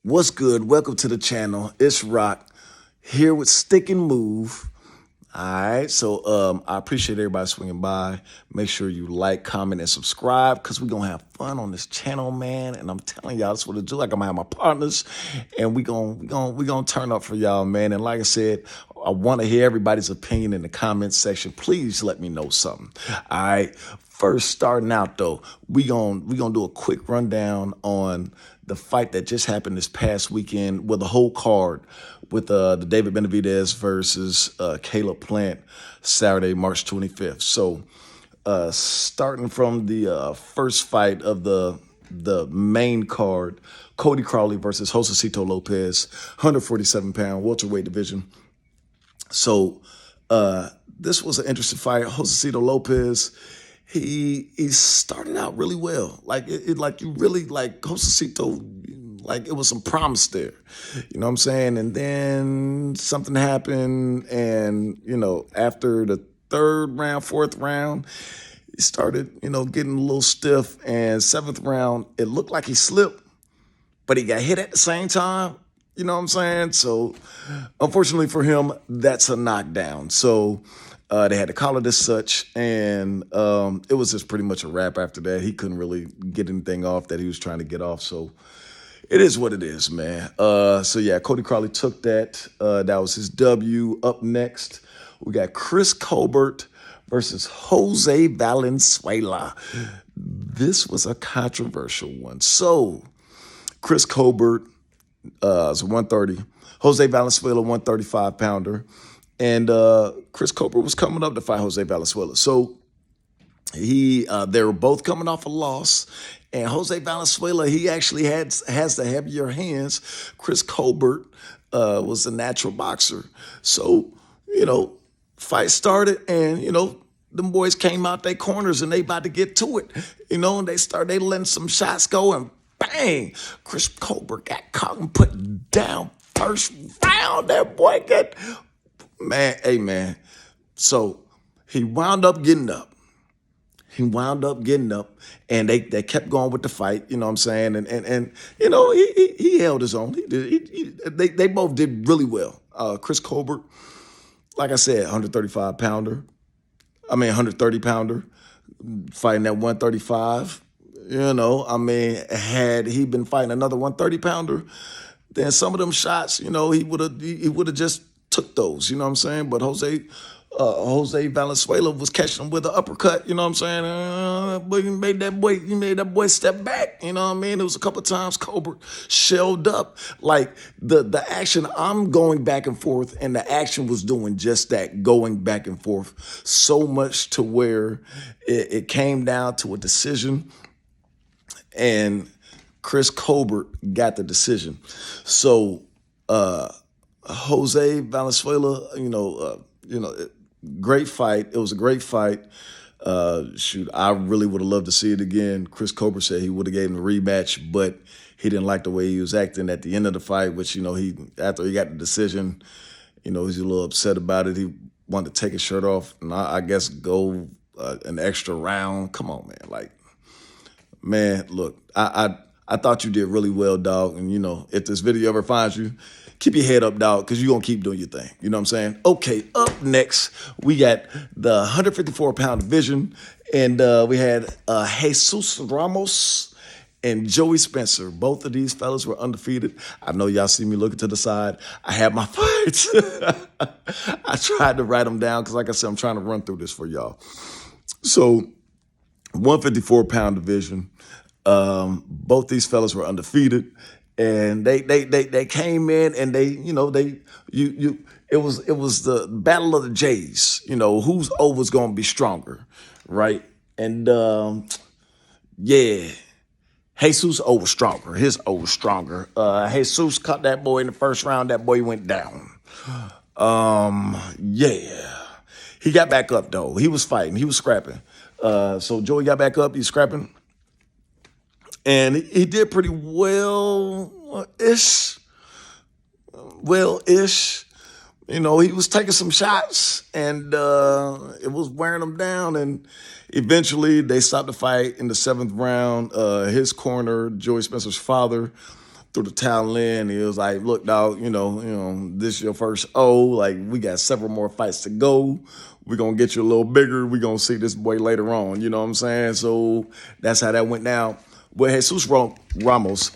What's good? Welcome to the channel. It's Rock here with Stick and Move. All right, so I appreciate everybody swinging by. Make sure you like, comment, and subscribe because we're gonna have fun on this channel, man. And I'm telling y'all, that's what it do. Like I'm gonna have my partners, and we gonna turn up for y'all, man. And like I said, I want to hear everybody's opinion in the comment section. Please let me know something. All right. First, starting out though, we gonna do a quick rundown on the fight that just happened this past weekend with the whole card with the David Benavidez versus Caleb Plant Saturday, March 25th. So starting from the first fight of the main card, Cody Crowley versus Josecito Lopez, 147-pound welterweight division. So this was an interesting fight. Josecito Lopez, he started out really well. Like like you really like Josecito, like it was some promise there. You know what I'm saying? And then something happened, and after the third round, fourth round, he started, getting a little stiff. And seventh round, it looked like he slipped, but he got hit at the same time. You know what I'm saying? So, unfortunately for him, that's a knockdown. So, they had to call it as such, and it was just pretty much a wrap after that. He couldn't really get anything off that he was trying to get off. So, it is what it is, man. So, yeah, Cody Crowley took that. That was his W. Up next, we got Chris Colbert versus Jose Valenzuela. This was a controversial one. So, Chris Colbert is 130. Jose Valenzuela, 135-pounder. And Chris Colbert was coming up to fight Jose Valenzuela. So they were both coming off a loss. And Jose Valenzuela, he actually has the heavier hands. Chris Colbert was a natural boxer. So, fight started, and, them boys came out their corners and they about to get to it. And they letting some shots go, and bang, Chris Colbert got caught and put down first round. That boy got, man, hey, man. So he wound up getting up. And they kept going with the fight, you know what I'm saying? And he held his own. They both did really well. Chris Colbert, like I said, 130-pounder, fighting at 135. Had he been fighting another 130-pounder, then some of them shots, he would have just took those, you know what I'm saying? But Jose Valenzuela was catching him with an uppercut, you know what I'm saying? But he made that boy step back, you know what I mean? It was a couple of times Colbert shelled up. Like the action, I'm going back and forth, and the action was doing just that, going back and forth, so much to where it came down to a decision, and Chris Colbert got the decision. So Jose Valenzuela, great fight. It was a great fight. I really would have loved to see it again. Chris Colbert said he would have gave him a rematch, but he didn't like the way he was acting at the end of the fight, which, after he got the decision, he's a little upset about it. He wanted to take his shirt off and I guess go an extra round. Come on, man. Man, look, I thought you did really well, dog. And, if this video ever finds you, keep your head up, dog, because you're going to keep doing your thing. You know what I'm saying? Okay, up next, we got the 154-pound division, and we had Jesus Ramos and Joey Spencer. Both of these fellas were undefeated. I know y'all see me looking to the side. I had my fights. I tried to write them down because, like I said, I'm trying to run through this for y'all. So, 154-pound division. Both these fellas were undefeated, and they came in, and it was the battle of the Jays. Whose O was going to be stronger, right? And yeah, Jesus O was stronger. His O was stronger. Jesus caught that boy in the first round. That boy went down. Yeah, he got back up though. He was fighting. He was scrapping. So Joey got back up. He's scrapping. And he did pretty well-ish. He was taking some shots, and it was wearing him down. And eventually, they stopped the fight in the seventh round. His corner, Joey Spencer's father, threw the towel in. He was like, "Look, dog, this is your first O. Like, we got several more fights to go. We're gonna get you a little bigger. We're gonna see this boy later on." You know what I'm saying? So that's how that went down. But Jesus Ramos,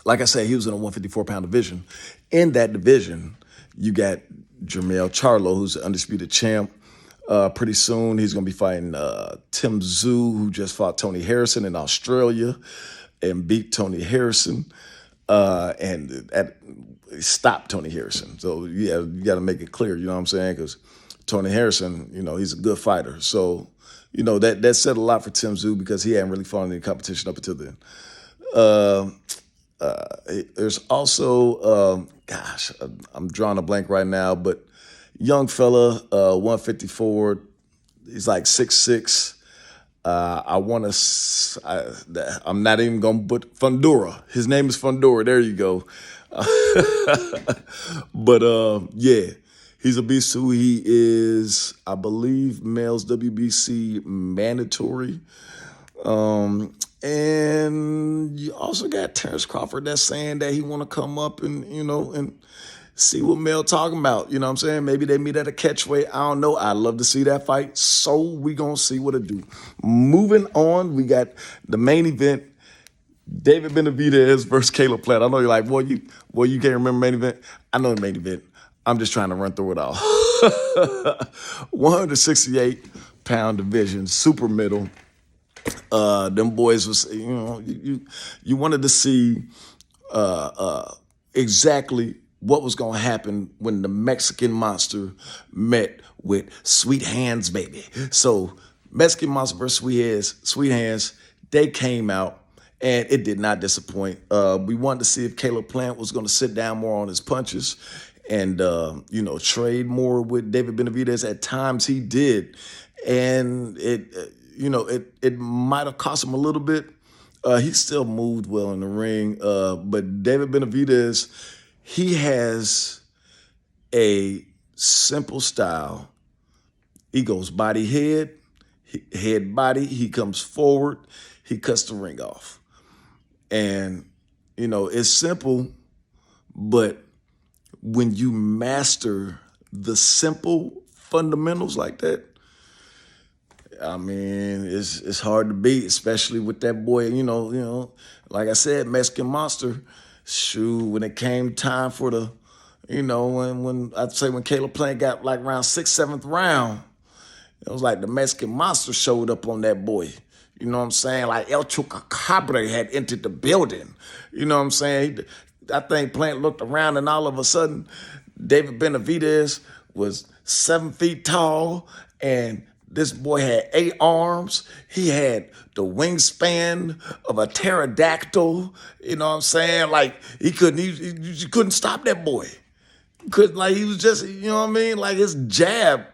like I said, he was in a 154-pound division. In that division, you got Jermell Charlo, who's the undisputed champ. Pretty soon, he's going to be fighting Tim Tszyu, who just fought Tony Harrison in Australia and beat Tony Harrison and stopped Tony Harrison. So, yeah, you got to make it clear, you know what I'm saying? Because Tony Harrison, he's a good fighter. So, that said a lot for Tim Tszyu because he hadn't really fought in any competition up until then. There's also, I'm drawing a blank right now, but young fella, 154. He's like 6'6". I'm not even going to put Fundora. His name is Fundora. There you go. But yeah, he's a beast too. He is, I believe, male's WBC mandatory. And you also got Terrence Crawford that's saying that he want to come up and, and see what Mel talking about. You know what I'm saying? Maybe they meet at a catchweight. I don't know. I'd love to see that fight. So we going to see what it do. Moving on, we got the main event. David Benavidez versus Caleb Plant. I know you're like, boy, you can't remember main event. I know the main event. I'm just trying to run through it all. 168-pound division, super middle. Them boys was, you wanted to see exactly what was going to happen when the Mexican Monster met with Sweet Hands, baby. So Mexican Monster versus Sweet Hands, they came out and it did not disappoint. We wanted to see if Caleb Plant was going to sit down more on his punches and, trade more with David Benavidez. At times he did. And it might have cost him a little bit. He still moved well in the ring. But David Benavidez, he has a simple style. He goes body, head, body. He comes forward. He cuts the ring off. And, it's simple, but when you master the simple fundamentals like that, I mean, it's hard to beat, especially with that boy, like I said, Mexican Monster. Shoot, when it came time for the, when I'd say when Caleb Plant got like around 6th, 7th round, it was like the Mexican Monster showed up on that boy. You know what I'm saying? Like El Chupacabra had entered the building. You know what I'm saying? I think Plant looked around and all of a sudden, David Benavidez was 7 feet tall and this boy had 8 arms. He had the wingspan of a pterodactyl. You know what I'm saying? Like you couldn't stop that boy. He was just, you know what I mean? Like his jab,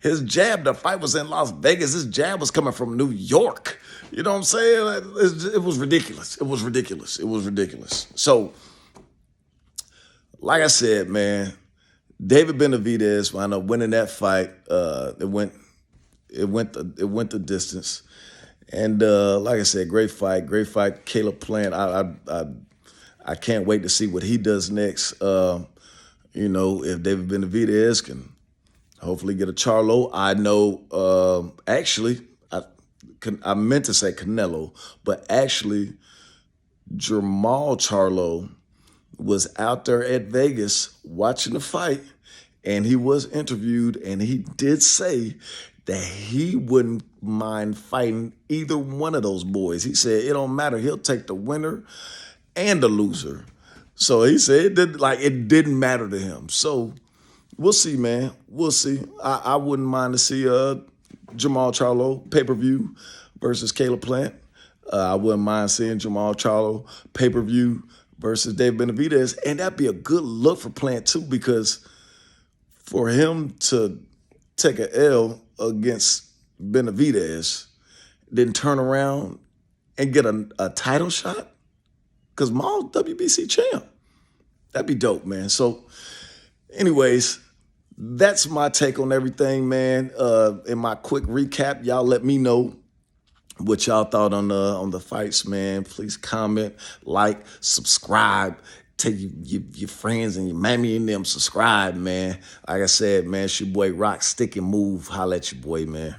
the fight was in Las Vegas. His jab was coming from New York. You know what I'm saying? It was ridiculous. It was ridiculous. So, like I said, man, David Benavidez wound up winning that fight. It went the distance, and like I said, great fight. Caleb Plant, I can't wait to see what he does next. If David Benavidez can hopefully get a Charlo. I know, actually, I meant to say Canelo, but actually, Jermall Charlo was out there at Vegas watching the fight, and he was interviewed, and he did say that he wouldn't mind fighting either one of those boys. He said it don't matter. He'll take the winner and the loser. So he said it didn't matter to him. So we'll see, man. We'll see. I wouldn't mind to see Jermall Charlo pay-per-view versus Caleb Plant. I wouldn't mind seeing Jermall Charlo pay-per-view versus Dave Benavidez. And that'd be a good look for Plant too, because for him to take an L against Benavidez, then turn around and get a title shot, because Maul's WBC champ. That'd be dope, man. So anyways, that's my take on everything, man. In my quick recap, y'all let me know what y'all thought on the fights, man. Please comment, like, subscribe. Tell your friends and your mammy and them subscribe, man. Like I said, man, it's your boy Rock, Stick and Move. Holla at your boy, man.